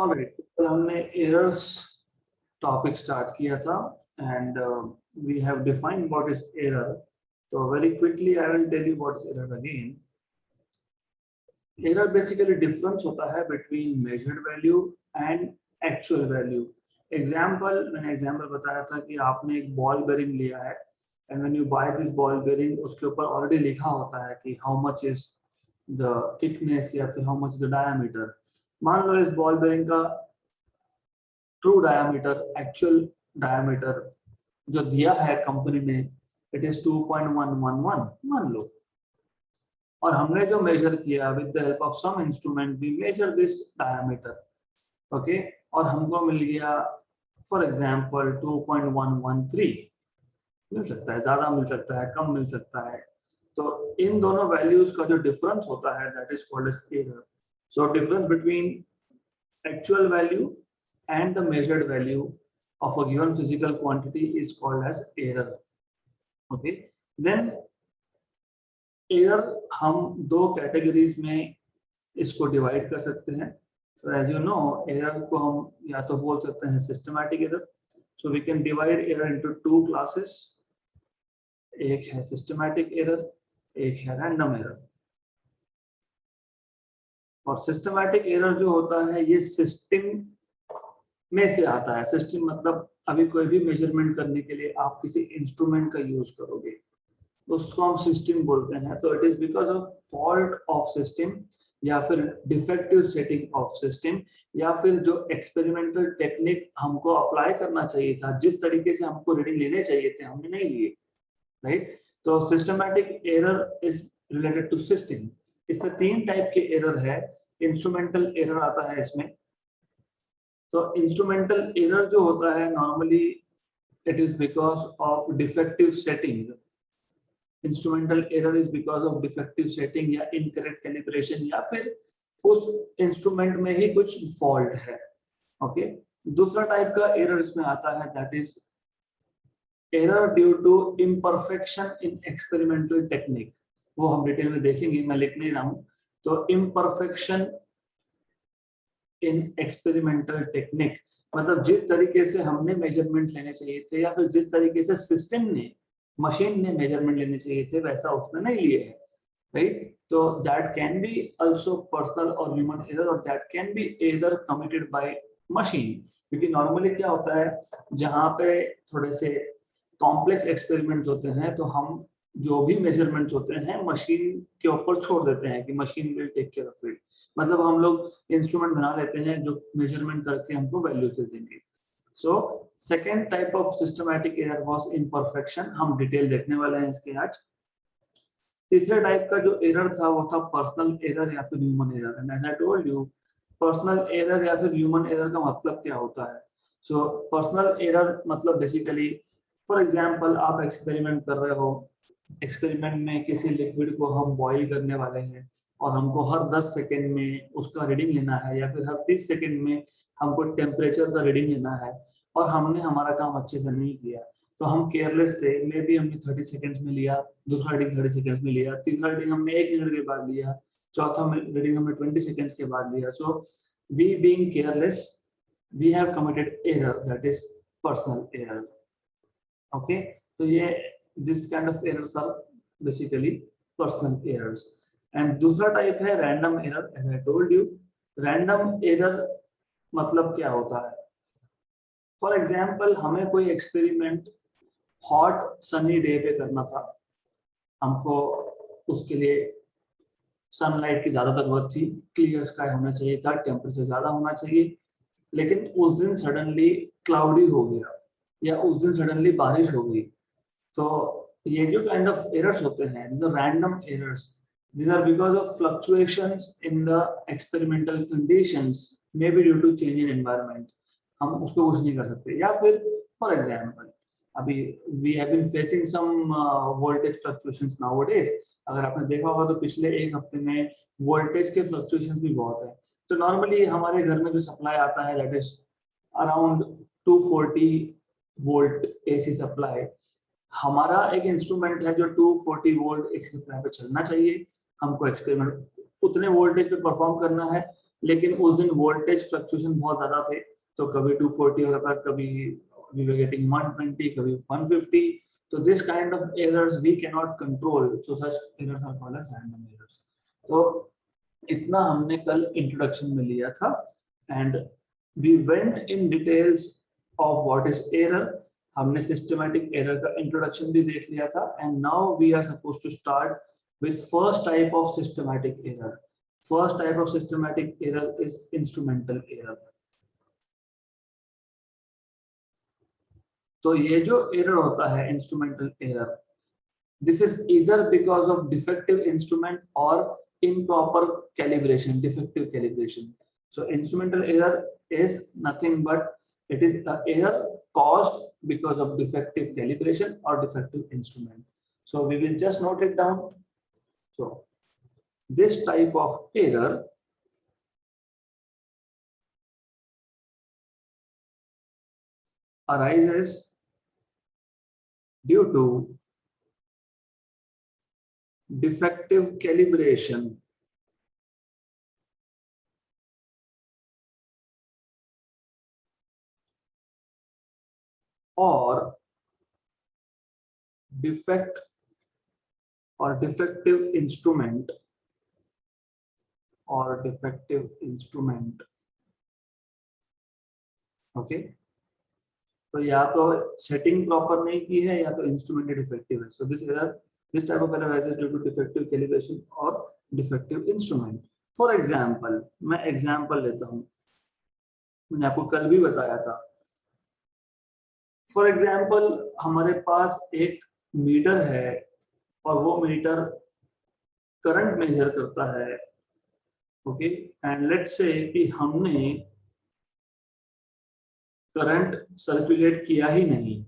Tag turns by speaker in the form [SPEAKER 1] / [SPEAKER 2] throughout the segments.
[SPEAKER 1] Alright, तो हमने errors topic start किया था and we have defined what is error. तो very quickly I will tell you what is error again. Error basically difference होता है between measured value and actual value. मैंने example बताया था कि आपने एक बॉल बेरिंग लिया है and when you buy this ball bearing उसके ऊपर ऑलरेडी लिखा होता है कि how much is the thickness या फिर how much is the diameter. मान लो इस बॉल बेरिंग का ट्रू डायमीटर, एक्चुअल डायमीटर जो दिया है कंपनी ने, इट इज 2.111 मान लो, और हमने जो मेजर किया with the help of some instrument we measure this diameter. Okay, और हमको मिल गया फॉर एग्जांपल 2.113. मिल सकता है, ज्यादा मिल सकता है, कम मिल सकता है. तो इन दोनों वैल्यूज का जो डिफरेंस होता है that is called as error. So difference between actual value and the measured value of a given physical quantity is called as error. Okay, then error हम दो कैटेगरीज में इसको डिवाइड कर सकते हैं. So as you know, error को हम या तो बोल सकते हैं systematic error. So we can divide error into two classes. एक है systematic error, एक है random error. और सिस्टमैटिक एरर जो होता है ये सिस्टम में से आता है. सिस्टम मतलब अभी कोई भी मेजरमेंट करने के लिए आप किसी इंस्ट्रूमेंट का यूज करोगे, उसको हम सिस्टम बोलते हैं. तो it is because of fault of system या फिर डिफेक्टिव सेटिंग ऑफ सिस्टम या फिर जो एक्सपेरिमेंटल टेक्निक हमको अप्लाई करना चाहिए था, जिस तरीके से हमको रीडिंग लेने चाहिए थे, हमने नहीं लिए. राइट, तो systematic error is related to system. इसमें तीन टाइप के एरर है. इंस्ट्रूमेंटल एरर आता है इसमें. तो इंस्ट्रूमेंटल एरर जो होता है normally it is because of defective setting. Instrumental error is because of defective setting या इनकरेक्ट कैलिब्रेशन या फिर उस इंस्ट्रूमेंट में ही कुछ फॉल्ट है. ओके, दूसरा टाइप का एरर इसमें आता है that is error due to imperfection in experimental technique. वो हम डिटेल में देखेंगे, मैं लिख नहीं रहा हूं. तो इम्परफेक्शन इन एक्सपेरिमेंटल टेक्निक मतलब जिस तरीके से हमने मेजरमेंट लेने चाहिए थे या फिर जिस तरीके से सिस्टम ने, मशीन ने मेजरमेंट लेने चाहिए थे वैसा उसने नहीं लिए है. राइट, तो that can be also personal और ह्यूमन एरर और that can be error committed by machine. क्योंकि नॉर्मली क्या होता है, जहाँ पे थोड़े से कॉम्प्लेक्स एक्सपेरिमेंट्स होते हैं तो हम जो भी मेजरमेंट्स होते हैं मशीन के ऊपर छोड़ देते हैं कि machine will take care of it. मतलब हम लोग इंस्ट्रूमेंट बना लेते हैं जो मेजरमेंट करके हमको वैल्यूज दे देंगे. So second type of systematic error was imperfection. हम डिटेल देखने वाले हैं इसके आज. तीसरे टाइप का जो एरर था वो था पर्सनल एरर या फिर human error. And as I told you, personal error या फिर ह्यूमन एरर का मतलब क्या होता है. सो पर्सनल एरर मतलब बेसिकली फॉर एग्जांपल आप एक्सपेरिमेंट कर रहे हो. एक्सपेरिमेंट में किसी लिक्विड को हम बॉईल करने वाले हैं और हमको हर 10 सेकेंड में उसका रीडिंग लेना है या फिर हर 30 सेकेंड में हमको टेम्परेचर का रीडिंग लेना है और हमने हमारा काम अच्छे से नहीं किया. तो हम केयरलेस थे, मे बी हमने 30 सेकेंड्स में लिया, दूसरा रीडिंग 30 सेकेंड्स में लिया, तीसरा रीडिंग हमने 1 मिनट के बाद लिया, चौथा रीडिंग हमने 20 सेकेंड्स के बाद लिया. So we being careless we have committed error that is personal error. Okay, तो ये this kind of errors are basically personal errors. And दूसरा टाइप है random error. As I told you, random error मतलब क्या होता है. For example हमें कोई एक्सपेरिमेंट हॉट सनी डे पे करना था. हमको उसके लिए सनलाइट की ज्यादा जरूरत थी, क्लियर स्काई होना चाहिए था, टेम्परेचर ज्यादा होना चाहिए. लेकिन उस दिन सडनली क्लाउडी हो गया या उस दिन सडनली बारिश हो गई. तो ये जो काइंड ऑफ एरर्स होते हैं, these are random errors. These are because of fluctuations in the experimental conditions, maybe due to change in environment. हम उसको कुछ नहीं कर सकते. या फिर फॉर एग्जांपल अभी we have been facing some voltage fluctuations nowadays. अगर आपने देखा होगा तो पिछले एक हफ्ते में वोल्टेज के फ्लक्चुएशंस भी बहुत है. तो नॉर्मली हमारे घर में जो सप्लाई आता है that is around 240 volt AC supply. हमारा एक इंस्ट्रूमेंट है जो 240 वोल्ट एसी सप्लाई पे चलना चाहिए. हमको एक्सपेरिमेंट उतने वोल्टेज पे परफॉर्म करना है लेकिन उस दिन वोल्टेज फ्लक्चुएशन बहुत ज्यादा थे, तो कभी 240 होता था, कभी we were getting 120, कभी 150. So this kind of errors we cannot control, so such errors are called as random errors. तो इतना हमने कल इंट्रोडक्शन में लिया था, and we went in details of what is error. हमने सिस्टमैटिक एरर का इंट्रोडक्शन भी देख लिया था, and now we are suppose to start with first type of systematic error. First type of systematic error is instrumental error. तो ये जो error होता है instrumental error, this is either because of defective instrument or improper calibration, defective calibration. So instrumental error is nothing but it is an error caused because of defective calibration or defective instrument. So we will just note it down. So this type of error arises due to defective calibration or defective instrument or defective instrument. Okay, तो या तो setting proper नहीं की है या तो instrument defective है. So this type of error arises due to defective calibration or defective instrument. For example, मैं एग्जांपल लेता हूं, मैंने आपको कल भी बताया था. फॉर एग्जांपल हमारे पास एक मीटर है और वो मीटर करंट मेजर करता है. ओके, एंड लेट्स से कि हमने करंट सर्कुलेट किया ही नहीं,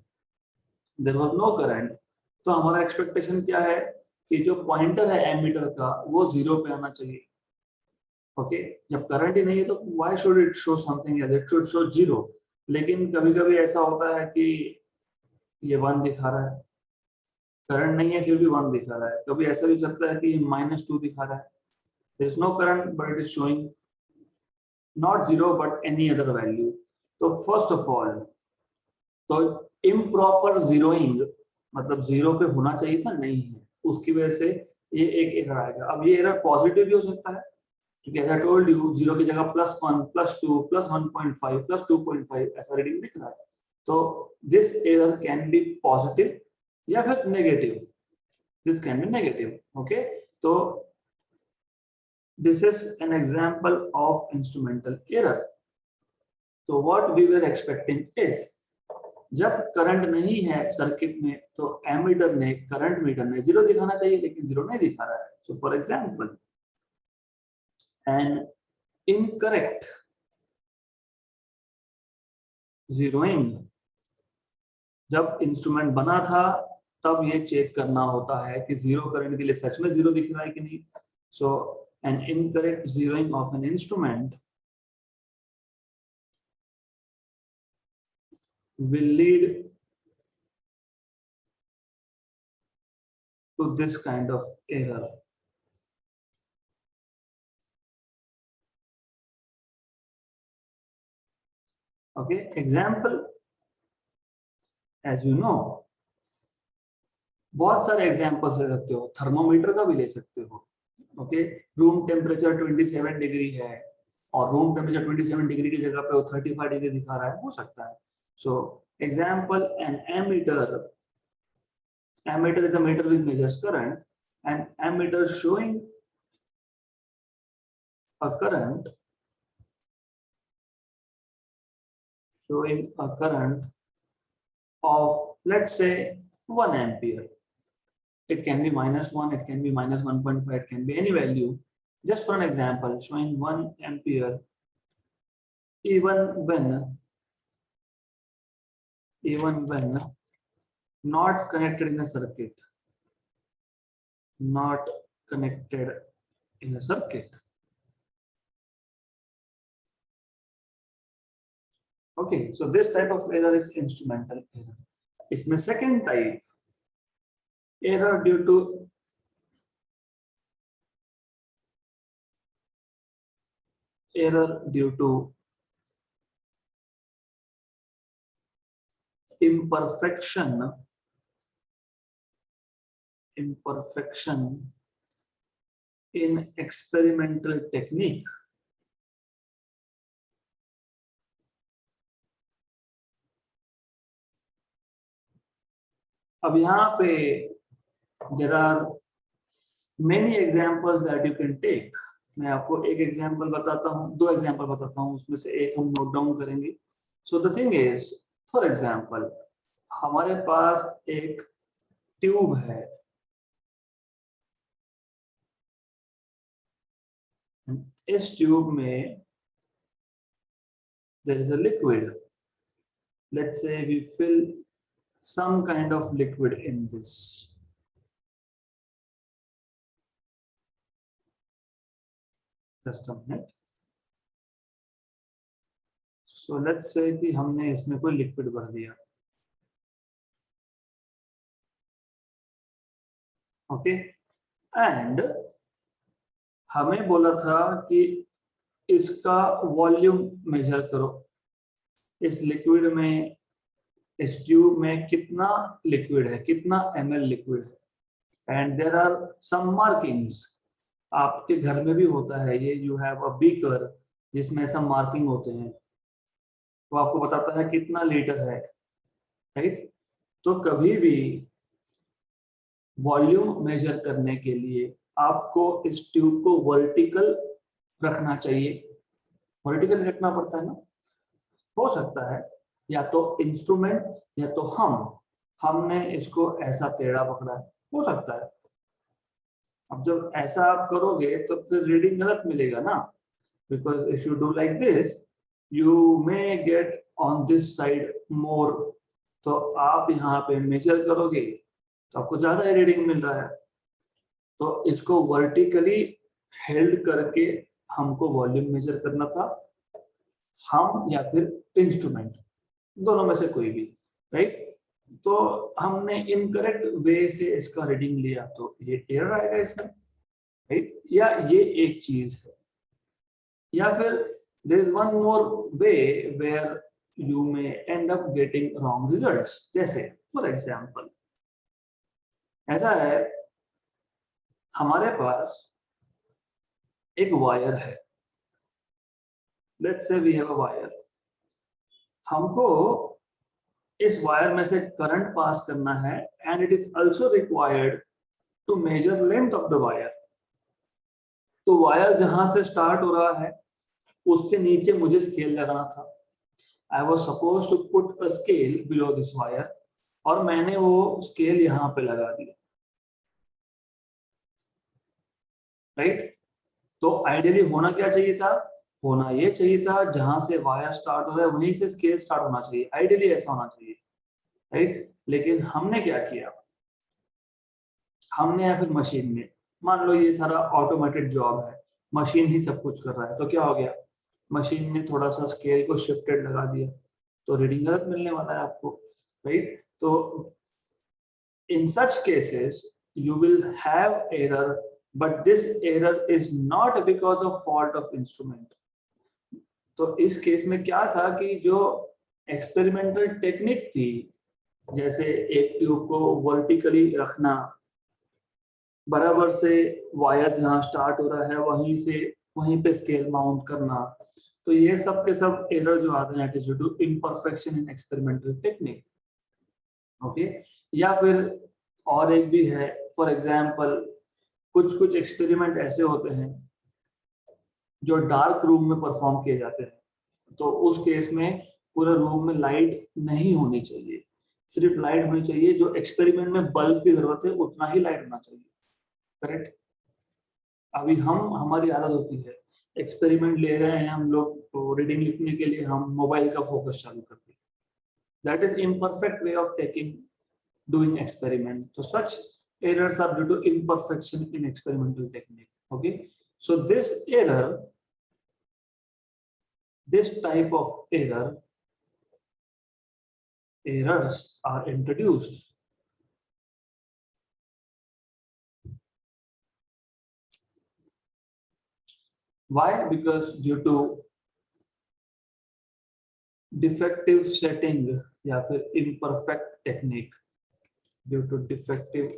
[SPEAKER 1] देयर वाज नो करंट. तो हमारा एक्सपेक्टेशन क्या है कि जो पॉइंटर है एमीटर का वो 0 पे आना चाहिए. ओके, जब करंट ही नहीं है तो why should it show something else, it should show 0. लेकिन कभी कभी ऐसा होता है कि ये 1 दिखा रहा है, करंट नहीं है फिर भी 1 दिखा रहा है. कभी ऐसा भी सकता है कि ये -2 दिखा रहा है, there is no current but it is showing not 0 but any other value. तो फर्स्ट ऑफ ऑल, तो इम्प्रॉपर जीरोइंग मतलब 0 पे होना चाहिए था, नहीं है, उसकी वजह से ये एक एरर आएगा. अब ये एरर पॉजिटिव भी हो सकता है, क्योंकि एज आई टोल्ड यू 0 की जगह +1 +2 +1.5 +2.5 ऐसा रीडिंग दिख रहा है. तो this error can be positive या फिर negative. This can be negative. Okay, तो this is an example of instrumental error. तो what we were expecting is, जब करंट नहीं है सर्किट में तो एमीटर ने, करंट मीटर ने 0 दिखाना चाहिए, लेकिन 0 नहीं दिखा रहा है. So for example, N incorrect zeroing. जब इंस्ट्रूमेंट बना था तब ये चेक करना होता है कि 0 करंट के लिए सच में 0 दिख रहा है कि नहीं. So an incorrect zeroing of an instrument will lead to this kind of error. Okay, example, as you know, बहुत सारे एग्जांपल्स ले सकते हो, थर्मोमीटर का भी ले सकते हो. ओके, रूम टेम्परेचर 27 डिग्री है और रूम टेम्परेचर 27 डिग्री की जगह पे वो 35 डिग्री दिखा रहा है, हो सकता है. So example, an ammeter is a meter which measures current, and ammeter showing a current of, let's say, 1 ampere. It can be -1, it can be -1.5, it can be any value. Just for an example, showing 1 ampere even when not connected in a circuit. Not connected in a circuit. Okay, so this type of error is instrumental error. इसमें second type, error due to error due to imperfection in experimental technique. अब यहाँ पे there are many examples that you can take. मैं आपको एक example बताता हूँ, दो एग्जाम्पल बताता हूँ, उसमें से एक हम नोट डाउन करेंगे. So the thing is, for example हमारे पास एक ट्यूब है. इस ट्यूब में there is a liquid. Let's say we fill some kind of liquid in this. Just a minute. So let's say कि हमने इसमें कोई लिक्विड भर दिया. ओके, एंड हमें बोला था कि इसका वॉल्यूम मेजर करो. इस लिक्विड में, इस ट्यूब में कितना लिक्विड है, कितना ml लिक्विड है. And there are some markings. आपके घर में भी होता है ये, यू हैव अ बीकर जिसमें सब मार्किंग होते हैं, वो आपको बताता है कितना लीटर है, राइट. तो कभी भी वॉल्यूम मेजर करने के लिए आपको इस ट्यूब को वर्टिकल रखना चाहिए. वर्टिकल रखना पड़ता है ना. हो सकता है या तो इंस्ट्रूमेंट या तो हमने इसको ऐसा टेढ़ा पकड़ा है, हो सकता है. अब जब ऐसा आप करोगे तो फिर रीडिंग गलत मिलेगा ना, because if you do like this you may get on this side मोर. तो आप यहाँ पे मेजर करोगे तो आपको ज्यादा रीडिंग मिल रहा है. तो इसको वर्टिकली हेल्ड करके हमको वॉल्यूम मेजर करना था, हम या फिर इंस्ट्रूमेंट, दोनों में से कोई भी, राइट. तो हमने इनकरेक्ट वे से इसका रीडिंग लिया तो ये एरर आएगा इसमें, राइट. या ये एक चीज है. या फिर there is one more way where you may end up getting wrong results. जैसे फॉर एग्जांपल ऐसा है, हमारे पास एक वायर है. Let's say we have a wire. हमको इस वायर में से करंट पास करना है and it is also required to measure length of the wire. तो वायर जहां से स्टार्ट हो रहा है उसके नीचे मुझे स्केल लगाना था. I was suppose to put a scale below this wire, और मैंने वो स्केल यहाँ पे लगा दिया, राइट. तो आइडियली होना क्या चाहिए था, होना ये चाहिए था जहां से वायर स्टार्ट हो रहा है वहीं से स्केल स्टार्ट होना चाहिए. आइडियली ऐसा होना चाहिए, राइट. लेकिन हमने क्या किया, हमने या फिर मशीन में, मान लो ये सारा ऑटोमेटेड जॉब है, मशीन ही सब कुछ कर रहा है, तो क्या हो गया, मशीन ने थोड़ा सा स्केल को शिफ्टेड लगा दिया तो रीडिंग गलत मिलने वाला है आपको, राइट. तो in such cases you will have error, but this error is not because of fault of instrument. तो इस केस में क्या था कि जो एक्सपेरिमेंटल टेक्निक थी, जैसे एक ट्यूब को वर्टिकली रखना, बराबर से वायर जहां स्टार्ट हो रहा है वहीं पे स्केल माउंट करना, तो ये सब के सब एरर जो आते हैं it is due to imperfection in experimental technique. Okay. या फिर और एक भी है, फॉर एग्जांपल कुछ एक्सपेरिमेंट ऐसे होते हैं जो डार्क रूम में परफॉर्म किए जाते हैं. तो उस केस में पूरे रूम में लाइट नहीं होनी चाहिए, सिर्फ लाइट होनी चाहिए. जो एक्सपेरिमेंट में बल्ब की जरूरत है उतना ही लाइट होना चाहिए, करेक्ट. अभी हमारी आदत होती है, एक्सपेरिमेंट ले रहे हैं हम लोग, तो रीडिंग लिखने के लिए हम मोबाइल का फोकस चालू करते हैं. That is imperfect way of taking doing experiment. So such errors are due to imperfection in experimental technique. Okay, so this type of errors are introduced Why? Because due to defective setting या फिर imperfect technique, due to defective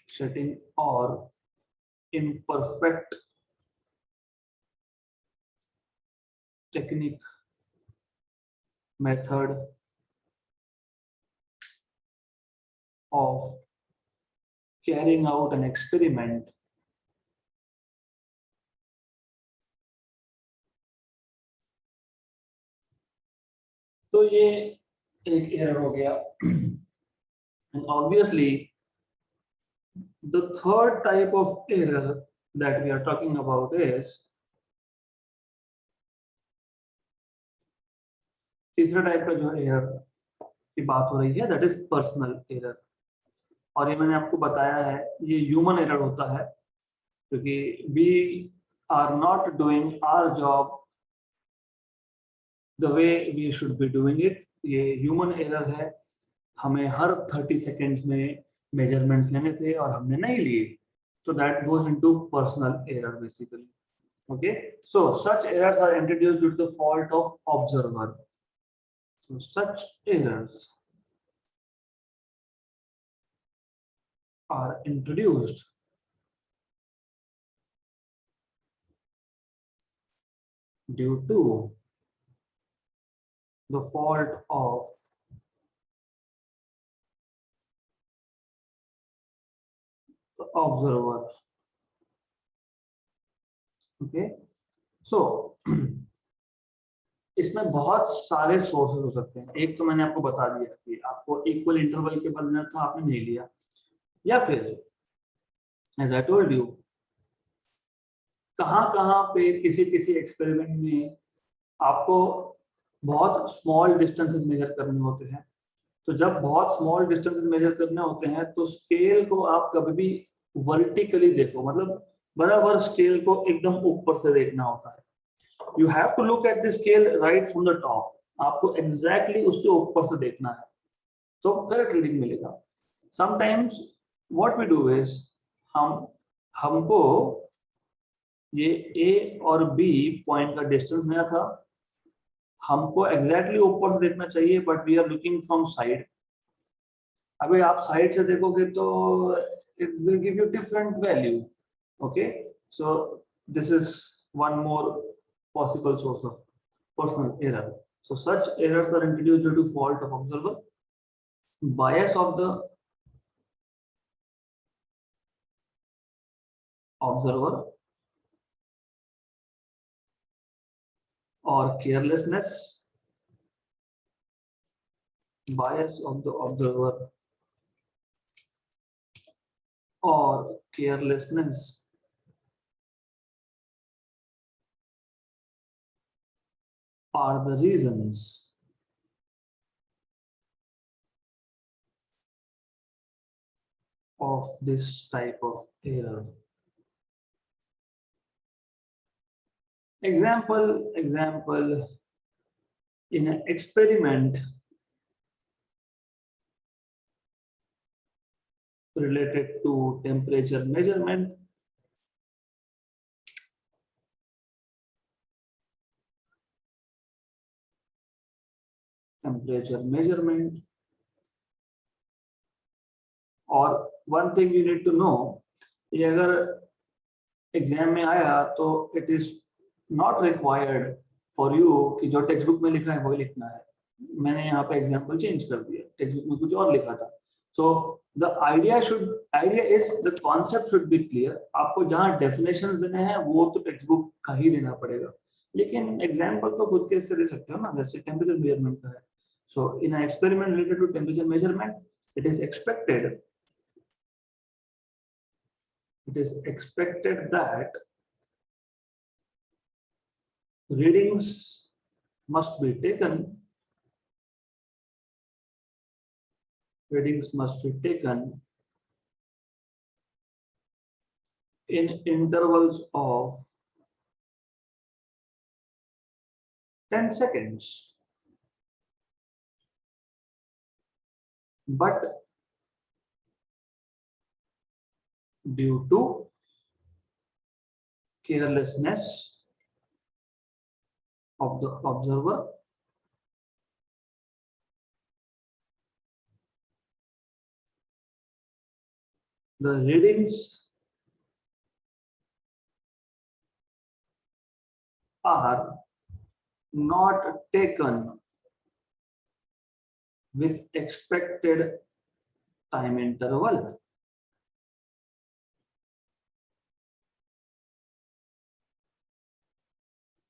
[SPEAKER 1] setting or imperfect technique, method of carrying out an experiment, तो ये एक error हो गया. And obviously the third type of error that we are talking about is, तीसरा type का जो एरर की बात हो रही है, दैट इज पर्सनल एरर. और ये मैंने आपको बताया है, ये ह्यूमन एरर होता है क्योंकि we are not doing our job the way we should be doing it. ये ह्यूमन एरर है. हमें हर 30 सेकेंड्स में मेजरमेंट्स लेने थे और हमने नहीं लिए, so that goes into personal error basically. Okay, so such errors are introduced due to the fault of observer. So such errors are introduced due to the fault of the observer. Okay, so इसमें बहुत सारे sources हो सकते हैं. एक तो मैंने आपको बता दिया कि आपको इक्वल इंटरवल के बाद लेना था, आपने नहीं लिया, या फिर एज आई टोल्ड यू कहाँ पे किसी किसी एक्सपेरिमेंट में आपको बहुत स्मॉल डिस्टेंसेस मेजर करने होते हैं. तो जब बहुत स्मॉल डिस्टेंसेस मेजर करने होते हैं तो स्केल को आप कभी भी वर्टिकली देखो, मतलब बराबर स्केल को एकदम ऊपर से देखना होता है. You have to look at the scale right from the top. आपको एग्जैक्टली उसके ऊपर से देखना है तो करेक्ट रीडिंग मिलेगा. Sometimes what we do is, हमको ये ए और बी पॉइंट का डिस्टेंस नया था, हमको एग्जैक्टली ऊपर से देखना चाहिए, but we are looking from side. अभी आप साइड से देखोगे तो it will give you different value. Okay, so this is one more possible source of personal error. So such errors are introduced due to fault of observer, bias of the observer, or carelessness, bias of the observer or carelessness are the reasons of this type of error. Example, in an experiment related to temperature measurement, और one thing you need to know, ये अगर exam में आया तो it is not required for you कि जो text book में लिखा है वही लिखना है. मैंने यहाँ पे एग्जाम्पल चेंज कर दिया, टेक्स्ट बुक में कुछ और लिखा था. So the idea is the concept should be clear. आपको जहाँ डेफिनेशन देने हैं वो तो टेक्स्ट बुक का ही देना पड़ेगा, लेकिन एग्जाम्पल तो खुद के से दे सकते हो ना, जैसे टेम्परेचर मेजरमेंट का है. So in an experiment related to temperature measurement, it is expected that readings must be taken in intervals of 10 seconds, but due to carelessness of the observer the readings are not taken with expected time interval.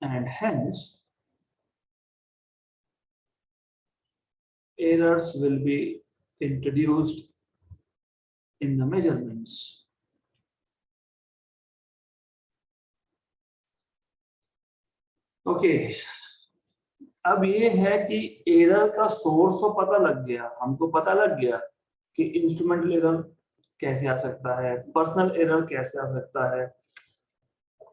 [SPEAKER 1] And hence errors will be introduced in the measurements. Okay अब ये है कि error का source तो पता लग गया, हमको पता लग गया कि इंस्ट्रूमेंटल एरर कैसे आ सकता है, पर्सनल एरर कैसे आ सकता है,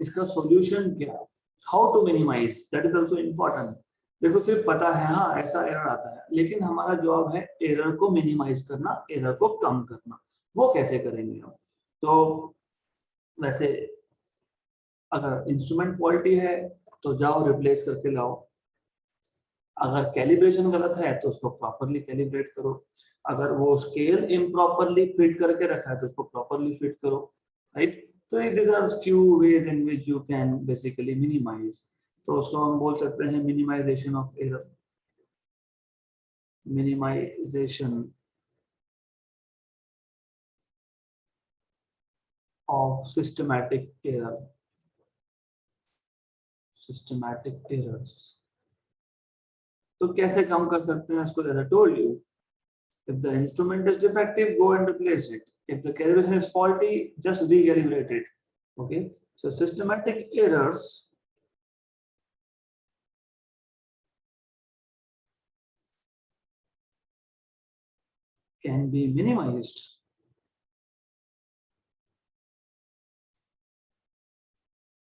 [SPEAKER 1] इसका सॉल्यूशन क्या, how to minimize, that is also important. देखो सिर्फ पता है हाँ ऐसा एरर आता है, लेकिन हमारा जॉब है एरर को मिनिमाइज करना, एरर को कम करना। वो कैसे करेंगे हम? तो वैसे अगर इंस्ट्रूमेंट फॉल्टी है तो जाओ रिप्लेस करके लाओ, अगर कैलिब्रेशन गलत है तो उसको प्रॉपरली कैलिब्रेट करो, अगर वो स्केल इम्प्रॉपरली फिट करके रखा है तो उसको प्रॉपरली फिट करो, राइट? तो these are few ways in which you can basically minimize. तो उसको हम बोल सकते हैं minimization of error, minimization of systematic error, systematic errors. तो कैसे कम कर सकते हैं इसको? as I told you, if the instrument is defective, go and replace it. If the calibration is faulty, just recalibrate it. Okay, so systematic errors can be minimized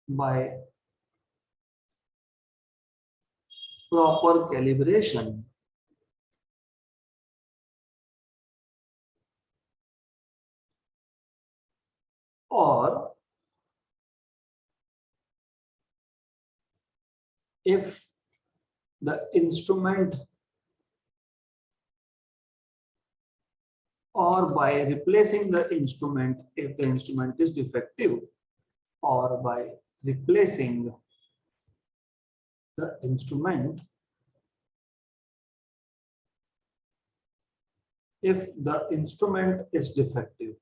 [SPEAKER 1] by proper calibration or if the instrument, or by replacing the instrument if the instrument is defective, or by replacing the instrument if the instrument is defective।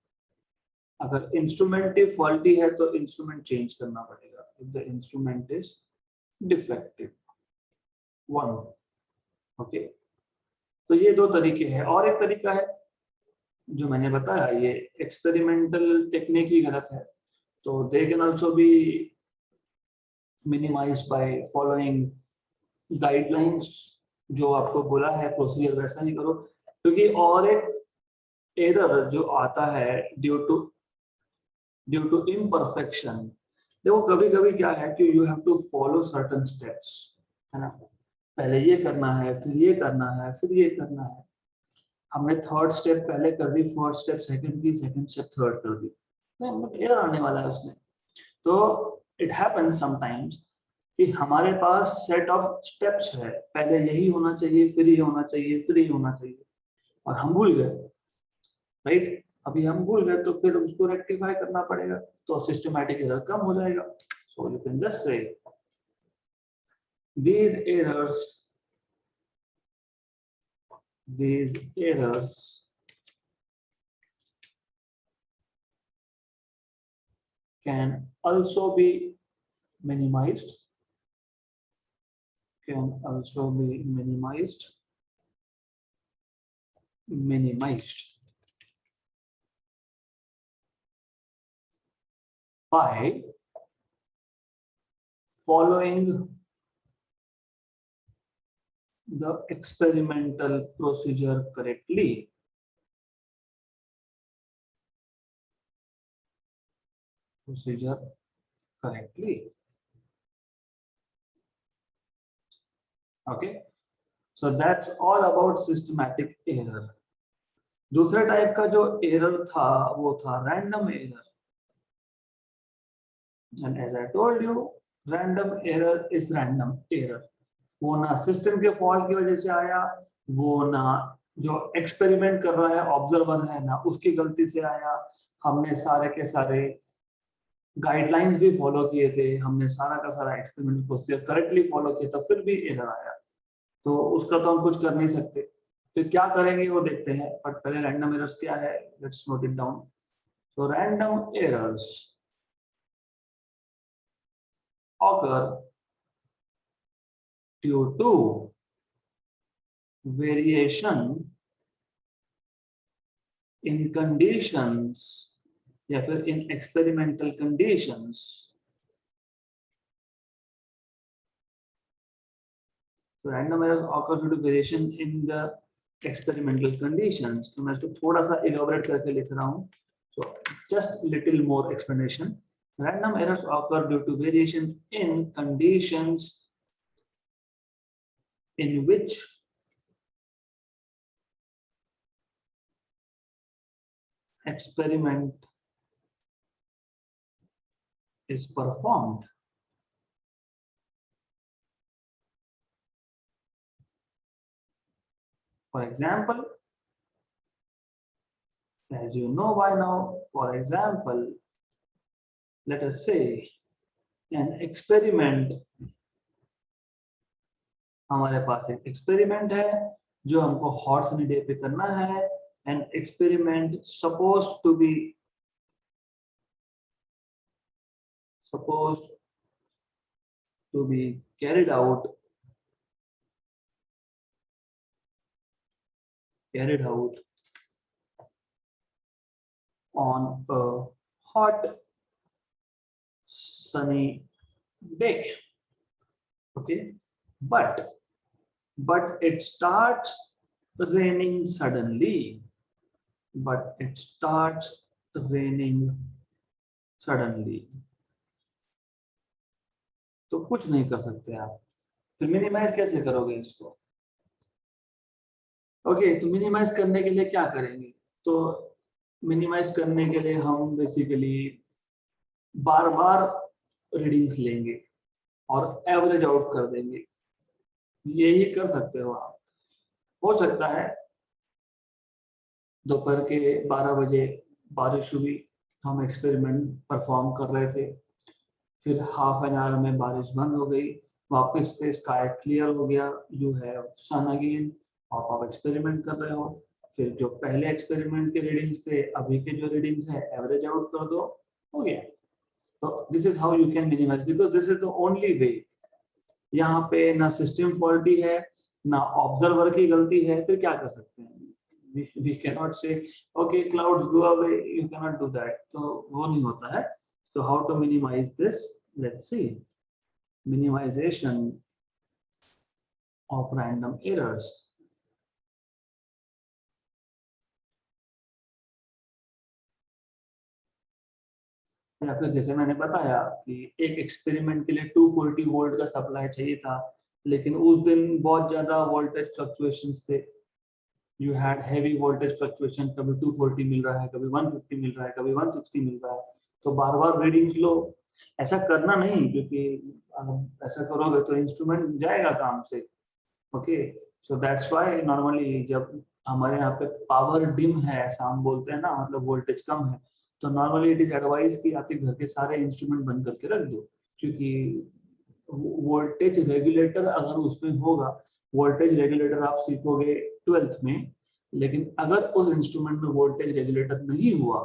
[SPEAKER 1] अगर instrument ही faulty है तो instrument change करना पड़ेगा, if the instrument is defective। One, okay. तो ये दो तरीके हैं, और एक तरीका है जो मैंने बताया, ये एक्सपेरिमेंटल टेक्निक ही गलत है, तो they can also be minimised by following guidelines, जो आपको बोला है प्रोसीजर वैसा ही करो। क्योंकि और एक एरर जो आता है ड्यू टू इम्परफेक्शन, देखो कभी कभी क्या है कि you have to follow certain steps, है ना, पहले ये करना है, फिर ये करना है, फिर ये करना है। हमने थर्ड स्टेप पहले कर दी, फोर्थ स्टेप सेकंड की, सेकंड स्टेप थर्ड कर दी, तो एरर आने वाला है उसमें। तो इट हैपेंस समटाइम्स कि हमारे पास सेट ऑफ स्टेप्स है, पहले यही होना चाहिए, फिर ये होना चाहिए, फिर ये होना चाहिए, और हम भूल गए, राइट? अभी हम भूल गए तो फिर उसको रेक्टिफाई करना पड़ेगा, तो सिस्टमैटिक एरर कम हो जाएगा। So you can just say these errors can also be minimized, by following the experimental procedure correctly, okay? So that's all about systematic error। दूसरे टाइप का जो एरर था वो था random error, and as I told you, random error is random error। वो ना system के fault की वजह से आया, वो ना जो एक्सपेरिमेंट कर रहा है ऑब्जर्वर है ना उसकी गलती से आया। हमने सारे के सारे गाइडलाइंस भी फॉलो किए थे, हमने सारा का सारा एक्सपेरिमेंट प्रोसीजर करेक्टली फॉलो किया, तो फिर भी एरर आया, तो उसका तो हम कुछ कर नहीं सकते। फिर क्या करेंगे वो देखते हैं, बट पहले रैंडम एरर्स क्या है, let's note it down. So random errors occur due to variation in conditions या फिर in experimental conditions. So random errors occur due to variation in the experimental conditions. तो मैं इसको थोड़ा सा elaborate करके लिख रहा हूँ. So just little more explanation. Random errors occur due to variation in conditions in which experiment is performed. For example, as you know by now, for example, let us say an experiment, हमारे पास एक experiment है जो हमको hot sunny day पे करना है, an experiment supposed to be carried out on a hot sunny day, okay, but it starts raining suddenly, तो कुछ नहीं कर सकते आप। तो मिनिमाइज कैसे करोगे इसको? ओके, तो मिनिमाइज करने के लिए क्या करेंगे? तो मिनिमाइज करने के लिए हम बेसिकली बार बार रीडिंग्स लेंगे और एवरेज आउट कर देंगे, यही कर सकते हो आप। हो सकता है दोपहर के 12 बजे बारिश हुई, हम एक्सपेरिमेंट परफॉर्म कर रहे थे, फिर हाफ एन आवर में बारिश बंद हो गई, वापस से स्काई क्लियर हो गया, यू हैव सन अगेन, और आप एक्सपेरिमेंट कर रहे हो। फिर जो पहले एक्सपेरिमेंट के रीडिंग्स थे, अभी के जो रीडिंग्स है एवरेज आउट कर दो, हो गया। तो this is how you can minimize, because this is the only way. यहाँ पे ना सिस्टम फॉल्टी है ना ऑब्जर्वर की गलती है, फिर क्या कर सकते हैं? we cannot say okay clouds go away, you cannot do that, तो वो नहीं होता है। So how to minimize this? Let's see. Minimization of random errors. या फिर जैसे मैंने बताया कि एक एक्सपेरिमेंट के लिए 240 वोल्ट का सप्लाई चाहिए था, लेकिन उस दिन बहुत ज्यादा वोल्टेज फ्लक्चुएशंस थे, you had heavy voltage fluctuation, कभी 240 मिल रहा है, कभी 150 मिल रहा है, कभी 160 मिल रहा है, तो बार बार रीडिंग्स लो। ऐसा करना नहीं, क्योंकि ऐसा करोगे तो इंस्ट्रूमेंट जाएगा काम से। Okay, so that's why normally जब हमारे यहाँ पे पावर डिम है ऐसा हम बोलते हैं ना, मतलब वोल्टेज कम है, तो नॉर्मली इट इज एडवाइज कि आपके घर के सारे इंस्ट्रूमेंट बंद करके रख दो, क्योंकि वोल्टेज रेगुलेटर अगर उसमें होगा, वोल्टेज रेगुलेटर आप सीखोगे 12th में, लेकिन अगर उस इंस्ट्रूमेंट में वोल्टेज रेगुलेटर नहीं हुआ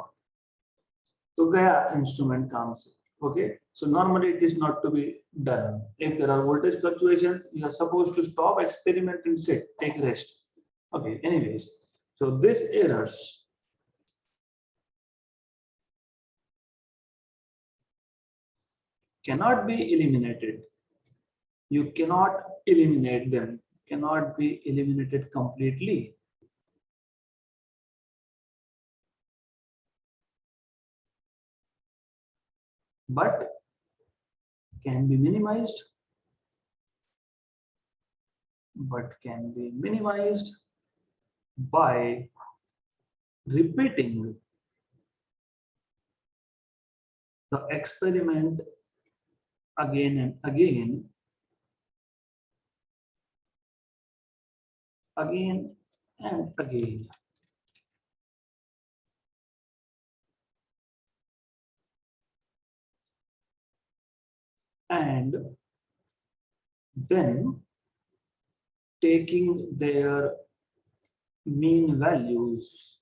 [SPEAKER 1] तो गया इंस्ट्रूमेंट काम से। Okay, so normally it is not to be done. If there are voltage fluctuations, you are supposed to stop, experiment and sit, take rest. Okay, anyways, so these errors cannot be eliminated. You cannot eliminate them, cannot be eliminated completely. But can be minimized, by repeating the experiment again and again again and again. And then taking their mean values,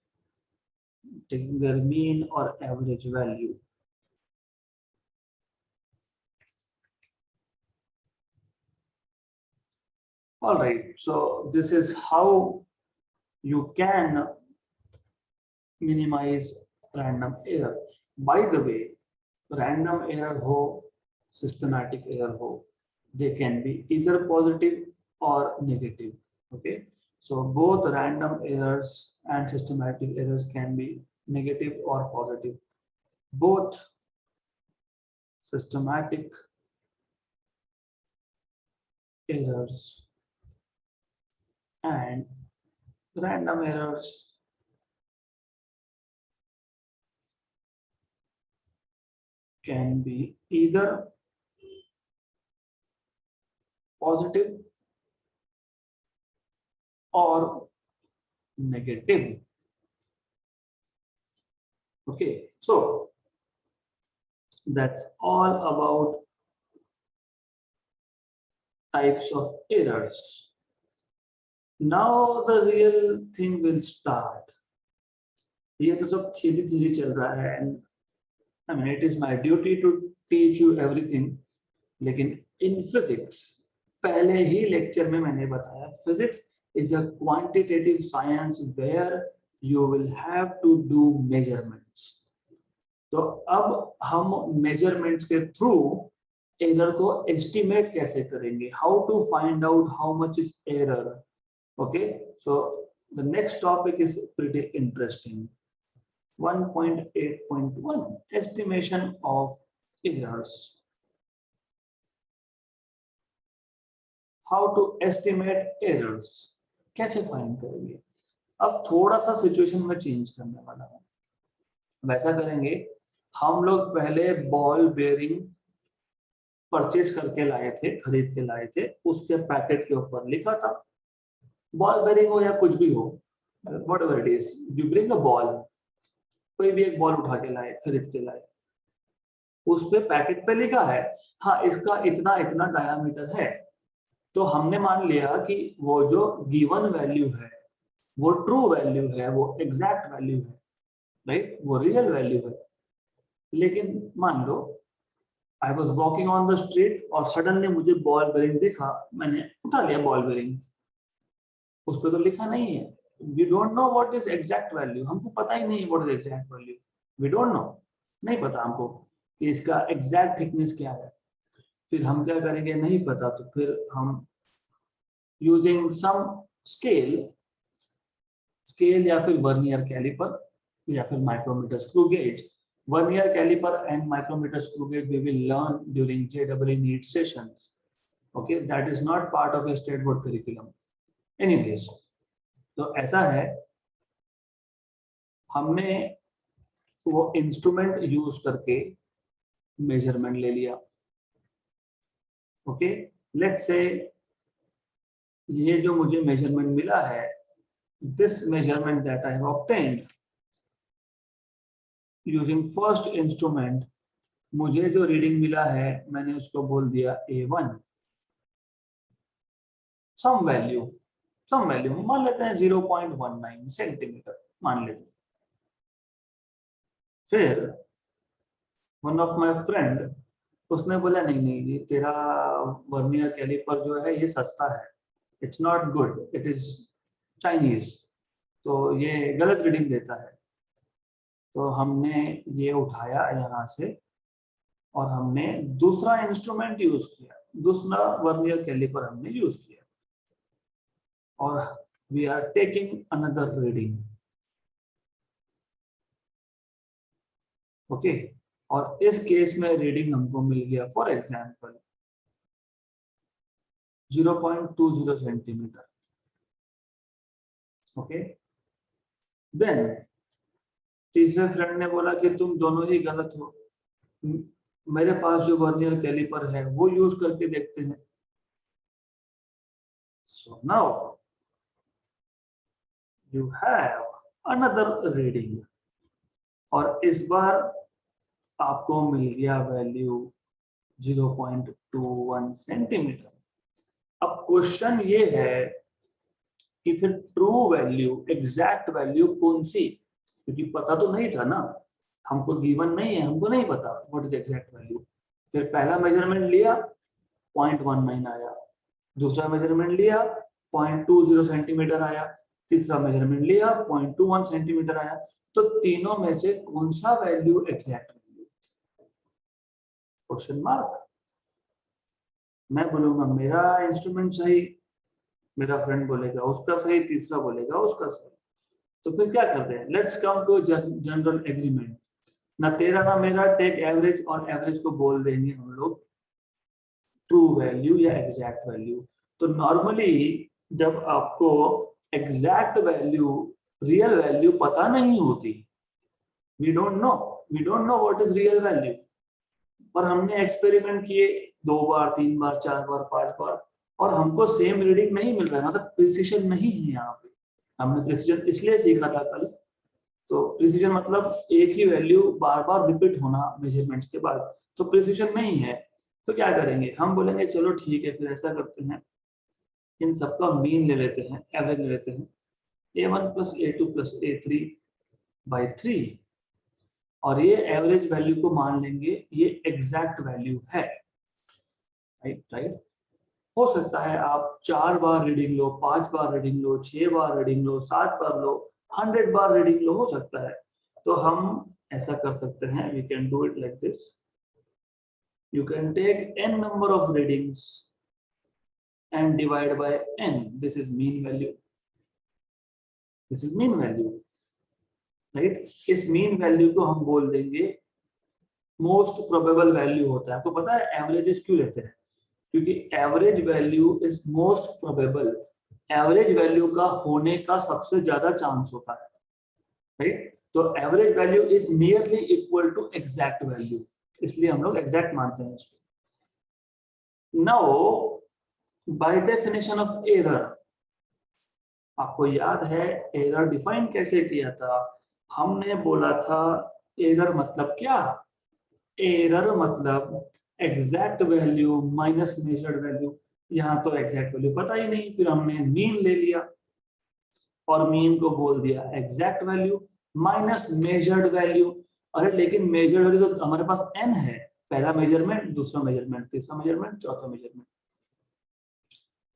[SPEAKER 1] taking their mean or average value. All right, so this is how you can minimize random error. By the way, random error ho, systematic error ho, they can be either positive or negative. Okay, so both random errors and systematic errors can be negative or positive. Both systematic errors and random errors can be either positive or negative. Okay, so that's all about types of errors. Now the real thing will start. ये तो सब धीरे धीरे चल रहा है and I mean it is my duty to teach you everything. लेकिन in physics पहले ही लेक्चर में मैंने बताया physics is a quantitative science where you will have to do measurements. तो अब हम measurements के through error को estimate कैसे करेंगे? How to find out how much is error? Okay, so the next topic is pretty interesting. 1.8.1 estimation of errors. How to estimate errors? कैसे find करेंगे? अब थोड़ा सा सिचुएशन में चेंज करने वाला हूं. वैसा करेंगे, हम लोग पहले बॉल बेयरिंग परचेज करके लाए थे, खरीद के लाए थे, उसके पैकेट के ऊपर लिखा था बॉल बेयरिंग हो या कुछ भी हो, whatever it is, you bring a ball, कोई भी एक बॉल उठा के लाए, खरीद के लाए, उस पे पैकेट पे लिखा है हाँ इसका इतना इतना डायामीटर है. तो हमने मान लिया कि वो जो गिवन वैल्यू है वो ट्रू वैल्यू है, वो एग्जैक्ट वैल्यू है, राइट, वो रियल वैल्यू है. लेकिन मान लो I was walking on the street और सडनली मुझे बॉल बेयरिंग दिखा, मैंने उठा लिया बॉल बेयरिंग, उस पर तो लिखा नहीं है. We don't know what is exact value, हमको पता ही नहीं what is exact value, we don't know, नहीं पता हमको कि इसका एग्जैक्ट थिकनेस क्या है. फिर हम क्या करेंगे, नहीं पता, तो फिर हम यूजिंग सम स्केल या फिर वर्नियर कैलिपर या फिर micrometer screw gauge. Vernier calliper and micrometer screw gauge we will learn during JEE NEET sessions. Okay, that is not part of a state board curriculum. Anyways, तो ऐसा है, हमने वो instrument use करके measurement ले लिया. ओके, लेट्स से ये जो मुझे मेजरमेंट मिला है, this measurement that I have obtained using first instrument, मुझे जो रीडिंग मिला है मैंने उसको बोल दिया A1. सम वैल्यू मान लेते हैं 0.19 सेंटीमीटर मान लेते हैं. फिर वन ऑफ माय फ्रेंड, उसने बोला नहीं ये तेरा वर्नियर कैलिपर जो है ये सस्ता है, it's not good, it is Chinese, तो ये गलत रीडिंग देता है. तो हमने ये उठाया यहाँ से और हमने दूसरा इंस्ट्रूमेंट यूज किया, दूसरा वर्नियर कैलिपर हमने यूज किया और we are taking another reading. Okay, और इस केस में रीडिंग हमको मिल गया for example 0.20 centimetre. Okay, then तीसरे फ्रेंड ने बोला कि तुम दोनों ही गलत हो, मेरे पास जो वर्नियर कैलिपर है वो यूज करके देखते हैं. So now you have another reading, और इस बार आपको मिल गया वैल्यू 0.21 सेंटीमीटर। अब क्वेश्चन ये है कि फिर ट्रू वैल्यू, एग्जैक्ट वैल्यू कौन सी, क्योंकि पता तो नहीं था ना, हमको गिवन नहीं है, हमको नहीं पता व्हाट इज एग्जैक्ट वैल्यू। फिर पहला मेजरमेंट लिया 0.19 आया, दूसरा मेजरमेंट लिया 0.20 सेंटीमीटर आया, तीसरा मेजरमेंट लिया 0.21 सेंटीमीटर आया। तो तीनों में से कौन सा value exact value? Question mark. मैं बोलूंगा मेरा इंस्ट्रूमेंट सही, मेरा फ्रेंड बोलेगा उसका सही, तीसरा बोलेगा उसका सही। तो फिर क्या करते हैं, let's come to general agreement. ना तेरा ना मेरा, टेक एवरेज, और एवरेज को बोल देंगे हम लोग ट्रू वैल्यू या एग्जैक्ट वैल्यू। तो नॉर्मली जब आपको एग्जैक्ट वैल्यू, रियल वैल्यू पता नहीं होती, we don't know what is real value, पर हमने एक्सपेरिमेंट किए 2 बार 3 बार 4 बार 5 बार और हमको सेम रीडिंग नहीं मिल रहा है, मतलब प्रिसिशन नहीं है यहाँ पे। हमने प्रिसिजन इसलिए सीखा था कल, तो प्रिसिजन मतलब एक ही वैल्यू बार बार रिपीट होना मेजरमेंट्स के बाद, तो प्रिसिजन नहीं है। तो क्या करेंगे, हम बोलेंगे चलो ठीक है, फिर ऐसा करते हैं, इन सबका मीन ले लेते हैं, एवरेज ले लेते हैं, a1 + a2 + a3 by 3, और ये एवरेज वैल्यू को मान लेंगे ये एग्जैक्ट वैल्यू है। राइट। हो सकता है आप 4 बार रीडिंग लो, 5 बार रीडिंग लो, 6 बार रीडिंग लो, 7 बार लो, 100 बार रीडिंग लो, हो सकता है। तो हम ऐसा कर सकते हैं, we can do it like this, you can take n number of readings and divide by n, this is mean value, this is mean value, right. इस मीन वैल्यू को हम बोल देंगे मोस्ट प्रोबेबल वैल्यू होता है। आपको पता है एवरेजेस क्यों लेते हैं, क्योंकि average value is most probable, average value का होने का सबसे ज्यादा चांस होता है, राइट। तो average value is nearly equal to exact value, इसलिए हम लोग एग्जैक्ट मानते हैं इसको। Now by definition of error, आपको याद है एरर डिफाइन कैसे किया था? हमने बोला था एरर मतलब क्या, एरर मतलब exact value minus measured value. यहाँ तो एग्जैक्ट वैल्यू पता ही नहीं, फिर हमने मीन ले लिया और मीन को बोल दिया exact value minus measured value. अरे लेकिन मेजर्ड वैल्यू तो हमारे पास n है, पहला मेजरमेंट, दूसरा मेजरमेंट, तीसरा मेजरमेंट, चौथा मेजरमेंट,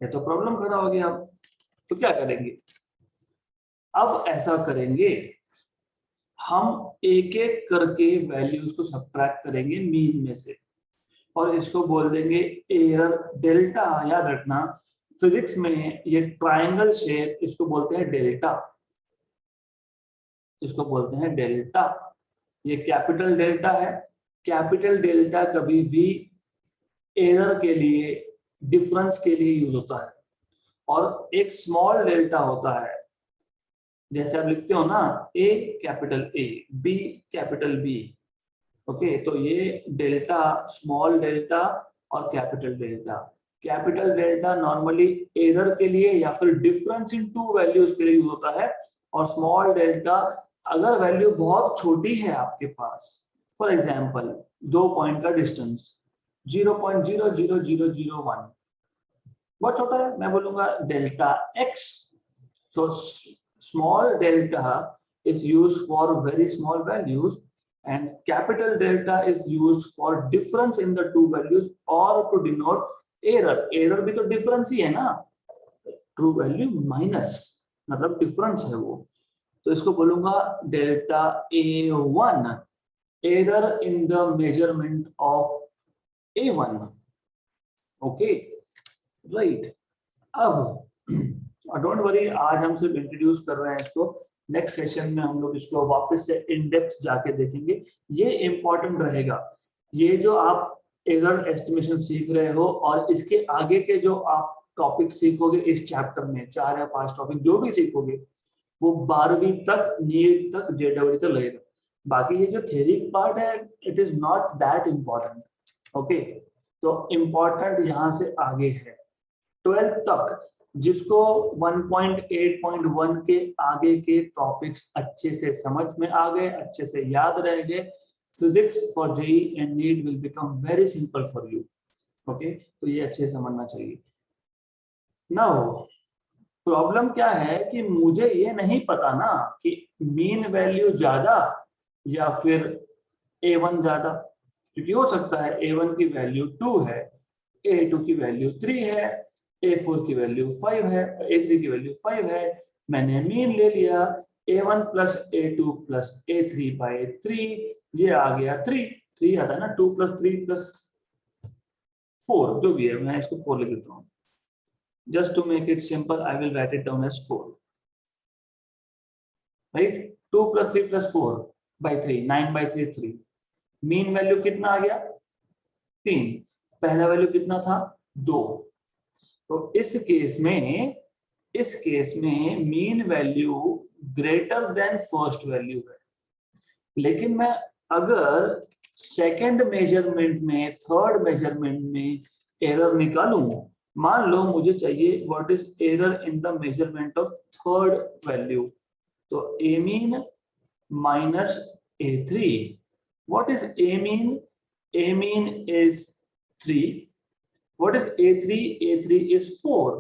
[SPEAKER 1] ये तो प्रॉब्लम खड़ा हो गया। अब तो क्या करेंगे, अब ऐसा करेंगे, हम एक एक करके वैल्यूज को सब्ट्रैक्ट करेंगे मीन में से, और इसको बोल देंगे एरर डेल्टा। याद रखना फिजिक्स में ये ट्रायंगल शेप, इसको बोलते हैं डेल्टा, इसको बोलते हैं डेल्टा। ये कैपिटल डेल्टा है, कैपिटल डेल्टा कभी भी एरर के लिए, डिफरेंस के लिए यूज होता है, और एक स्मॉल डेल्टा होता है, जैसे आप लिखते हो ना A capital A, B capital B, okay. तो ये डेल्टा, स्मॉल डेल्टा और capital delta. Capital delta normally error के लिए या फिर डिफरेंस इन टू वैल्यूज के लिए यूज होता है, और स्मॉल डेल्टा अगर वैल्यू बहुत छोटी है आपके पास, फॉर एग्जांपल 2 पॉइंट का डिस्टेंस 0.00001 बहुत छोटा है, मैं बोलूंगा delta x। So small delta is used for very small values and capital delta is used for difference in the two values or to denote error। error भी तो difference ही है ना, true value minus मतलब difference है वो, तो इसको बोलूंगा delta A1, error in the measurement of A1, okay, right। अब डोंट वरी, आज हम सिर्फ इंट्रोड्यूस कर रहे हैं इसको, नेक्स्ट सेशन में हम लोग इसको वापस से इन डेप्थ जाके देखेंगे। ये इंपॉर्टेंट रहेगा, ये जो आप एरर एस्टिमेशन सीख रहे हो और इसके आगे के जो आप टॉपिक सीखोगे इस चैप्टर में, 4 या 5 टॉपिक जो भी सीखोगे, वो 12वीं तक, नीट तक, जेडब्ल्यू तक लगेगा। बाकी ये जो थ्योरी पार्ट है it is not that important, okay. तो इम्पोर्टेंट यहाँ से आगे है 12th तक। जिसको 1.8.1 के आगे के टॉपिक्स अच्छे से समझ में आ गए, अच्छे से याद रह गए, physics for JEE and NEET will become very simple for you. Okay, तो ये अच्छे से समझना चाहिए। नाउ प्रॉब्लम क्या है कि मुझे ये नहीं पता ना कि मीन वैल्यू ज्यादा या फिर A1 ज्यादा, क्योंकि हो सकता है A1 की वैल्यू 2 है, A2 की वैल्यू 3 है, A4 की वैल्यू 5 है, A3 की वैल्यू 5 है। मैंने मीन ले लिया A1 plus A2 plus A3 by 3, ये आ गया 3, 3 आता है ना, 2 प्लस 3 प्लस 4 जो भी है, मैं इसको 4 लिख देता हूँ। Just to make it simple, I will write it down as 4. Right? 2 plus 3 plus 4 by 3, 9 by 3 is 3. Mean value कितना आ गया? 3। पहला वैल्यू कितना था? 2। तो इस केस में mean value greater than first value है। लेकिन मैं अगर सेकंड मेजरमेंट में, थर्ड मेजरमेंट में एरर निकालूं, मान लो मुझे चाहिए what is error in the measurement of third value, तो A mean minus A3, what is A mean? A mean is 3, what is A3? A3 is 4,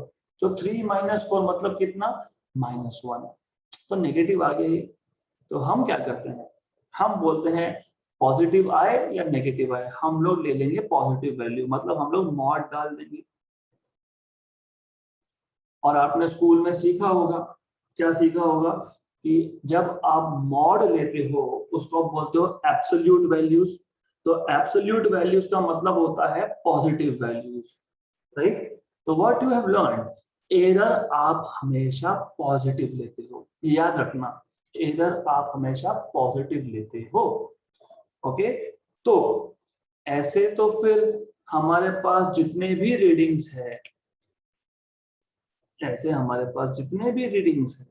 [SPEAKER 1] तो 3 माइनस 4 मतलब कितना? -1, तो नेगेटिव आ गया। तो हम क्या करते हैं, हम बोलते हैं पॉजिटिव आए या नेगेटिव आए, हम लोग ले लेंगे पॉजिटिव वैल्यू, मतलब हम लोग मॉड डाल देंगे। और आपने स्कूल में सीखा होगा, क्या सीखा होगा कि जब आप मॉड लेते हो उसको आप बोलते हो एब्सोल्यूट वैल्यूज। तो एब्सोल्यूट वैल्यूज का मतलब होता है पॉजिटिव वैल्यूज, राइट? तो what you have learn, error आप हमेशा पॉजिटिव लेते हो, याद रखना, एरर आप हमेशा पॉजिटिव लेते हो। ओके, तो ऐसे तो फिर हमारे पास जितने भी रीडिंग्स है, ऐसे हमारे पास जितने भी रीडिंग्स है,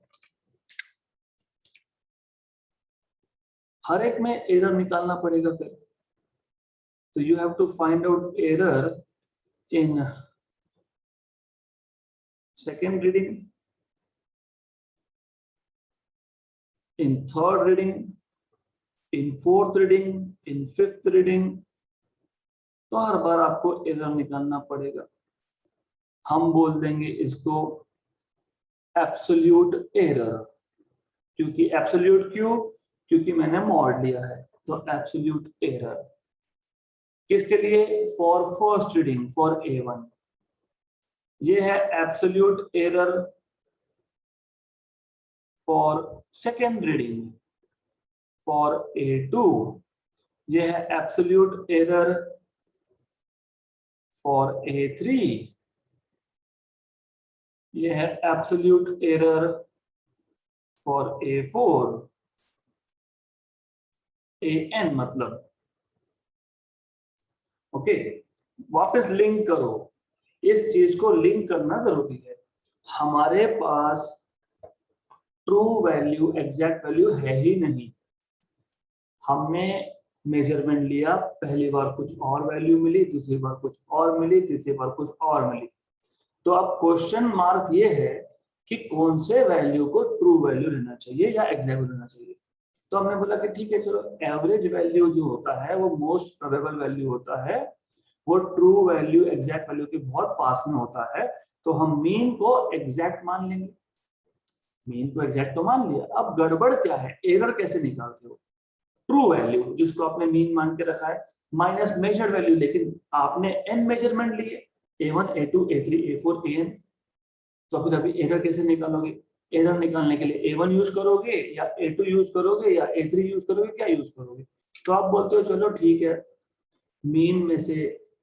[SPEAKER 1] हर एक में एरर निकालना पड़ेगा फिर। तो you have to find out error in second reading, in third reading, in fourth reading, in fifth reading. तो हर बार आपको एरर निकालना पड़ेगा। हम बोल देंगे इसको एब्सोल्यूट एरर, क्योंकि एब्सोल्यूट क्यों? क्योंकि मैंने मॉड लिया है। तो एब्सोल्यूट एरर किसके लिए? For first reading, for A1। ये है absolute error for second reading, for A2। ये है एब्सोल्यूट एरर फॉर A3। ये है absolute error for A4, AN मतलब। ओके, वापस लिंक करो, इस चीज को लिंक करना जरूरी है। हमारे पास ट्रू वैल्यू, एग्जैक्ट वैल्यू है ही नहीं। हमने मेजरमेंट लिया, पहली बार कुछ और वैल्यू मिली, दूसरी बार कुछ और मिली, तीसरी बार कुछ और मिली। तो अब क्वेश्चन मार्क ये है कि कौन से वैल्यू को ट्रू वैल्यू लेना चाहिए या एग्जैक्ट वैल्यू लेना चाहिए। तो हमने बोला कि ठीक है, चलो एवरेज वैल्यू जो होता है वो मोस्ट प्रोबेबल वैल्यू होता है, वो ट्रू वैल्यू एग्जैक्ट वैल्यू के बहुत पास में होता है, तो हम मीन को एग्जैक्ट मान लेंगे। मीन को एग्जैक्ट तो मान लिया, अब गड़बड़ क्या है, एरर कैसे निकालते हो? ट्रू वैल्यू जिसको आपने मीन मान के रखा है माइनस मेजर्ड वैल्यू, लेकिन आपने n मेजरमेंट लिए, A1 A2 A3 A4 AN। तो फिर अभी एरर कैसे निकालोगे? एरर निकालने के लिए A1 यूज करोगे या A2 यूज करोगे या A3 यूज करोगे, क्या यूज करोगे? तो आप बोलते हो चलो ठीक है, मीन में से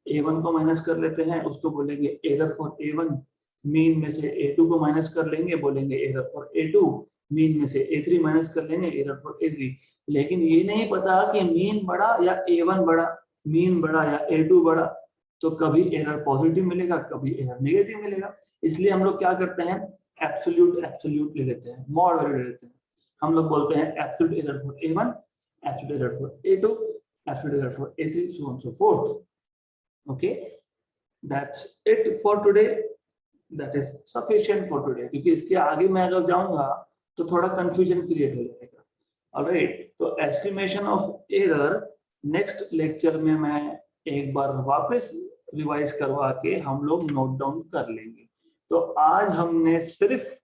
[SPEAKER 1] A1 को माइनस कर लेते हैं, उसको बोलेंगे एरर फॉर A1। मीन में से A2 को माइनस कर लेंगे, बोलेंगे एरर फॉर A2। मीन में से A3 माइनस कर लेंगे, एरर फॉर A3। लेकिन ये नहीं पता कि मीन बड़ा या A1 बड़ा, मीन बड़ा या A2 बड़ा। तो कभी एरर पॉजिटिव मिलेगा, कभी एरर नेगेटिव मिलेगा। इसलिए हम लोग क्या करते हैं, एब्सोल्यूट एब्सोल्यूट ले लेते हैं, मॉड वैल्यू ले लेते हैं। हम लोग बोलते हैं absolute error for A1, absolute error for A2, absolute error for A3, so on so forth. Okay, that's it for today. That is sufficient for today, क्योंकि इसके आगे मैं अगर जाऊंगा तो थोड़ा कंफ्यूजन क्रिएट हो जाएगा। ऑलराइट, तो estimation of error next lecture में मैं एक बार वापस रिवाइज करवा के हम लोग नोट डाउन कर लेंगे। तो आज हमने सिर्फ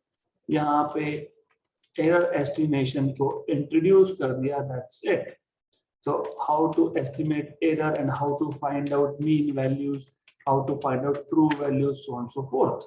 [SPEAKER 1] यहाँ पे एरर एस्टिमेशन को इंट्रोड्यूस कर दिया, that's it. So how to estimate error and how to find out mean values, how to find out true values, so on and so forth.